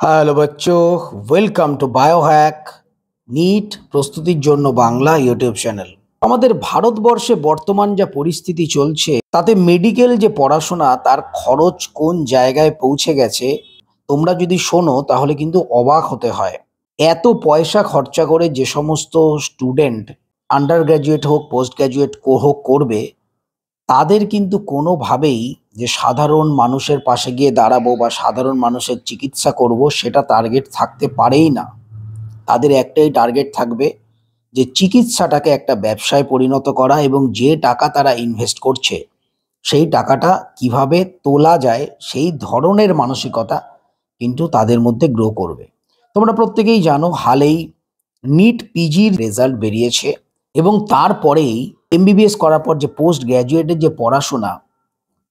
Hello বাচ্চো, welcome to Biohack NEET প্রস্তুতির জন্য বাংলা ইউটিউব চ্যানেল। আমাদের ভারতবর্ষে বর্তমান যা পরিস্থিতি চলছে তাতে মেডিকেল যে পড়াশোনা তার খরচ কোন জায়গায় পৌঁছে গেছে তোমরা যদি শোনো তাহলে কিন্তু অবাক হতে হয়। এত পয়সা খরচা করে যে সমস্ত স্টুডেন্ট আন্ডার গ্র্যাজুয়েট হোক পোস্ট গ্র্যাজুয়েট হোক করবে, তাদের কিন্তু কোনোভাবেই যে সাধারণ মানুষের পাশে গিয়ে দাঁড়াবো বা সাধারণ মানুষের চিকিৎসা করব সেটা টার্গেট থাকতে পারেই না। তাদের একটাই টার্গেট থাকবে যে চিকিৎসাটাকে একটা ব্যবসায় পরিণত করা এবং যে টাকা তারা ইনভেস্ট করছে সেই টাকাটা কিভাবে তোলা যায় সেই ধরনের মানসিকতা কিন্তু তাদের মধ্যে গ্রো করবে। তোমরা প্রত্যেকেই জানো হালেই নিট পিজির রেজাল্ট বেরিয়েছে এবং তারপরেই এমবিবিএস করার পর যে পোস্ট গ্র্যাজুয়েটের যে পড়াশোনা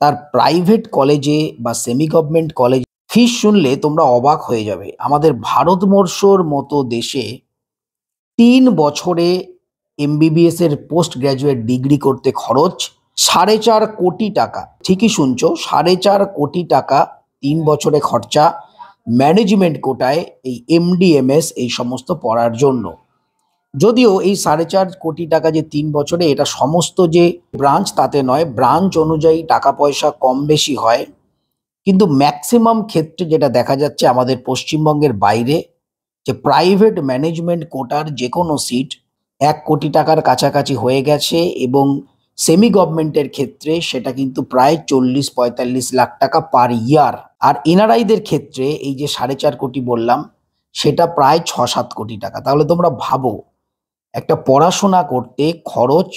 তার প্রাইভেট কলেজে বা সেমি গভর্নমেন্ট কলেজ ফিস শুনলে তোমরা অবাক হয়ে যাবে। আমাদের ভারতবর্ষর মতো দেশে ৩ বছরে এমবিবিএস এর পোস্ট গ্র্যাজুয়েট ডিগ্রি করতে খরচ ৪.৫ কোটি টাকা। ঠিকই শুনছো, ৪.৫ কোটি টাকা ৩ বছরে খরচা ম্যানেজমেন্ট কোটায় এই এমডিএমএস এই সমস্ত পড়ার জন্য। যদিও এই ৪.৫ কোটি টাকা যে ৩ বছরে এটা সমস্ত যে ব্রাঞ্চ তাতে নয়, ব্রাঞ্চ অনুযায়ী টাকা পয়সা কম বেশি হয়, কিন্তু ম্যাক্সিমাম ক্ষেত্রে যেটা দেখা যাচ্ছে আমাদের পশ্চিমবঙ্গের বাইরে যে প্রাইভেট ম্যানেজমেন্ট কোটার যে কোনো সিট ১ কোটি টাকার কাছাকাছি হয়ে গেছে এবং সেমি গভর্নমেন্টের ক্ষেত্রে সেটা কিন্তু প্রায় ৪০-৪৫ লাখ টাকা পার ইয়ার। আর এনআরআইদের ক্ষেত্রে এই যে ৪.৫ কোটি বললাম সেটা প্রায় ৬-৭ কোটি টাকা। তাহলে তোমরা ভাবো একটা পড়াশোনা করতে খরচ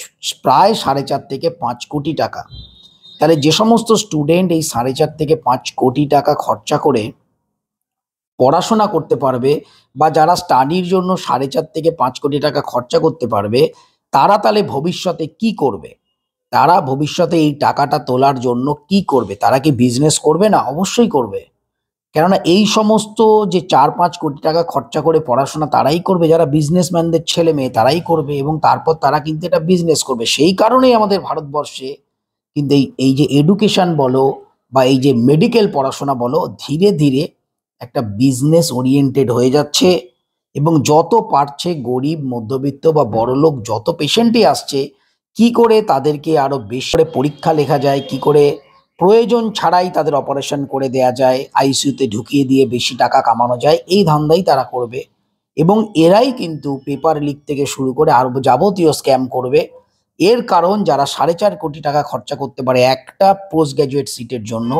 প্রায় ৪.৫ থেকে ৫ কোটি টাকা। তাহলে যে সমস্ত স্টুডেন্ট এই ৪.৫ থেকে ৫ কোটি টাকা খরচা করে পড়াশোনা করতে পারবে বা যারা স্টাডির জন্য ৪.৫ থেকে ৫ কোটি টাকা খরচা করতে পারবে, তারা তাহলে ভবিষ্যতে কি করবে? তারা ভবিষ্যতে এই টাকাটা তোলার জন্য কি করবে? তারা কি বিজনেস করবে? না, অবশ্যই করবে। কেননা এই সমস্ত যে ৪-৫ কোটি টাকা খরচা করে পড়াশোনা তারাই করবে যারা বিজনেসম্যানদের ছেলে মেয়ে, তারাই করবে এবং তারপর তারা কিন্তু এটা বিজনেস করবে। সেই কারণেই আমাদের ভারতবর্ষে কিন্তু এই যে এডুকেশন বলো বা এই যে মেডিকেল পড়াশোনা বলো ধীরে ধীরে একটা বিজনেস ওরিয়েন্টেড হয়ে যাচ্ছে এবং যত পারছে গরিব মধ্যবিত্ত বা বড়লোক যত পেশেন্টই আসছে কি করে তাদেরকে আরো বেশি করে পরীক্ষা লেখা যায়, কি করে প্রয়োজন ছাড়াই তাদের অপারেশন করে দেয়া যায়, আইসিইউতে ঢুকিয়ে দিয়ে বেশি টাকা কামানো যায়, এই ধান্দাই তারা করবে। এবং এরাই কিন্তু পেপার লিক থেকে শুরু করে আরো যাবতীয় স্ক্যাম করবে। এর কারণ যারা ৪.৫ কোটি টাকা খরচা করতে পারে একটা পোস্ট গ্র্যাজুয়েট সিটের জন্য,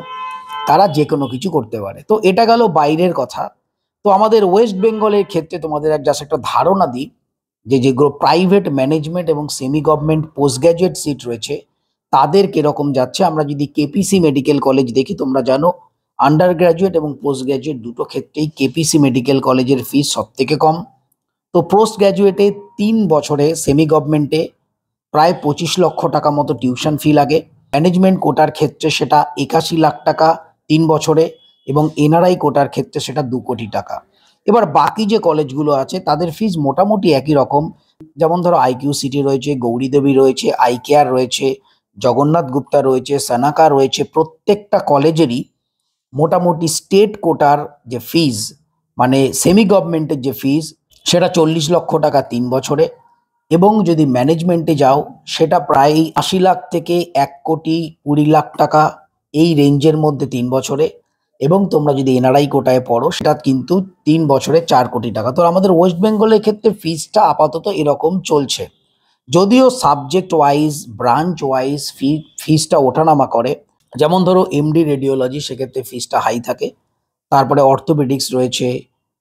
তারা যে কোনো কিছু করতে পারে। তো এটা গেল বাইরের কথা। তো আমাদের ওয়েস্ট বেঙ্গলের ক্ষেত্রে তোমাদের জাস্ট একটা ধারণা দিই যে যেগুলো প্রাইভেট ম্যানেজমেন্ট এবং semi government post graduate seat রয়েছে তাদের কিরকম যাচ্ছে। আমরা যদি কেপিসি মেডিকেল কলেজ দেখি, তোমরা জানো আন্ডার গ্র্যাজুয়েট এবং পোস্ট গ্র্যাজুয়েট দুটো ক্ষেত্রেই কেপিসি মেডিকেল কলেজের ফিস সব থেকে কম। তো পোস্ট গ্র্যাজুয়েটে ৩ বছরে সেমি গভর্নমেন্টে প্রায় ২৫ লক্ষ টাকা মতো টিউশন ফি লাগে। ম্যানেজমেন্ট কোটার ক্ষেত্রে সেটা ৮১ লাখ টাকা ৩ বছরে এবং এনআরআই কোটার ক্ষেত্রে সেটা ২ কোটি টাকা। এবার বাকি যে কলেজগুলো আছে তাদের ফিস মোটামুটি একই রকম। যেমন ধরো আইকিউ সিটি রয়েছে, গৌরীদেবী রয়েছে, আই কেয়ার রয়েছে, জগন্নাথ গুপ্তা রয়েছে, সানাকা রয়েছে। প্রত্যেকটা কলেজেরই মোটামুটি স্টেট কোটার যে ফিজ মানে সেমি গভর্নমেন্টের যে ফিজ সেটা ৪০ লক্ষ টাকা ৩ বছরে এবং যদি ম্যানেজমেন্টে যাও সেটা প্রায় ৮০ লাখ থেকে ১,২০,০০,০০০ টাকা এই রেঞ্জের মধ্যে ৩ বছরে। এবং তোমরা যদি এনআরআই কোটায় পড়ো সেটা কিন্তু ৩ বছরে ৪ কোটি টাকা। তো আমাদের ওয়েস্ট বেঙ্গলের ক্ষেত্রে ফিজটা আপাতত এরকম চলছে, যদিও সাবজেক্ট ওয়াইজ ব্রাঞ্চ ওয়াইজ ফিজটা ওঠানামা করে। যেমন ধরো এমডি রেডিওলজি, সেক্ষেত্রে ফিজটা হাই থাকে। তারপরে অর্থোপেডিক্স রয়েছে,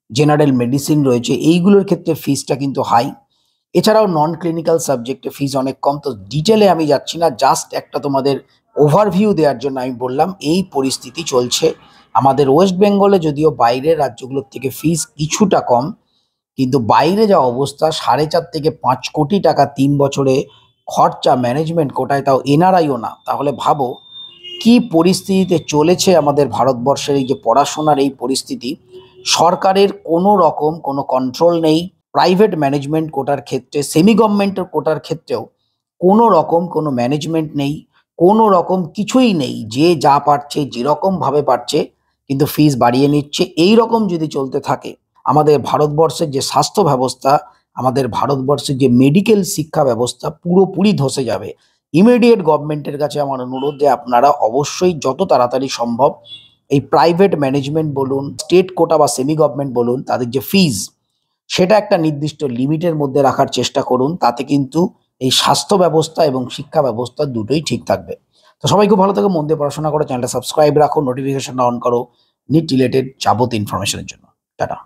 জেনারেল মেডিসিন রয়েছে, এইগুলোর ক্ষেত্রে ফিজটা কিন্তু হাই। এছাড়াও নন ক্লিনিক্যাল সাবজেক্টে ফিজ অনেক কম। তো ডিটেলে আমি যাচ্ছি না, জাস্ট একটা তোমাদের ওভারভিউ দেওয়ার জন্য আমি বললাম এই পরিস্থিতি চলছে আমাদের ওয়েস্ট বেঙ্গলে। যদিও বাইরের রাজ্যগুলোর থেকে ফিজ কিছুটা কম, কিন্তু বাইরে যা অবস্থা ৪.৫ থেকে ৫ কোটি টাকা ৩ বছরে খরচা ম্যানেজমেন্ট কোটায়, তাও এনআরআইও না। তাহলে ভাবো কি পরিস্থিতিতে চলেছে আমাদের ভারতবর্ষের এই যে পড়াশোনার এই পরিস্থিতি। সরকারের কোনো রকম কোনো কন্ট্রোল নেই। প্রাইভেট ম্যানেজমেন্ট কোটার ক্ষেত্রে সেমি গভর্নমেন্টের কোটার ক্ষেত্রেও কোনো রকম কোনো ম্যানেজমেন্ট নেই, কোনো রকম কিছুই নেই। যে যা পারছে যেরকমভাবে পারছে কিন্তু ফিস বাড়িয়ে নিচ্ছে। এই রকম যদি চলতে থাকে আমাদের ভারতবর্ষের যে স্বাস্থ্য ব্যবস্থা, আমাদের ভারতবর্ষের যে মেডিকেল শিক্ষা ব্যবস্থা পুরোপুরি ধসে যাবে। ইমিডিয়েট গভর্নমেন্টের কাছে আমার অনুরোধ যে আপনারা অবশ্যই যত তাড়াতাড়ি সম্ভব এই প্রাইভেট ম্যানেজমেন্ট বলুন, স্টেট কোটা বা সেমি গভর্নমেন্ট বলুন, তাদের যে ফিজ সেটা একটা নির্দিষ্ট লিমিটের মধ্যে রাখার চেষ্টা করুন। তাতে কিন্তু এই স্বাস্থ্য ব্যবস্থা এবং শিক্ষা ব্যবস্থা দুটোই ঠিক থাকবে। তো সবাই খুব ভালো থেকো, মন দিয়ে পড়াশোনা করো, চ্যানেলটা সাবস্ক্রাইব রাখো, নোটিফিকেশনটা অন করো নিট রিলেটেড যাবতীয় ইনফরমেশনের জন্য। টাটা।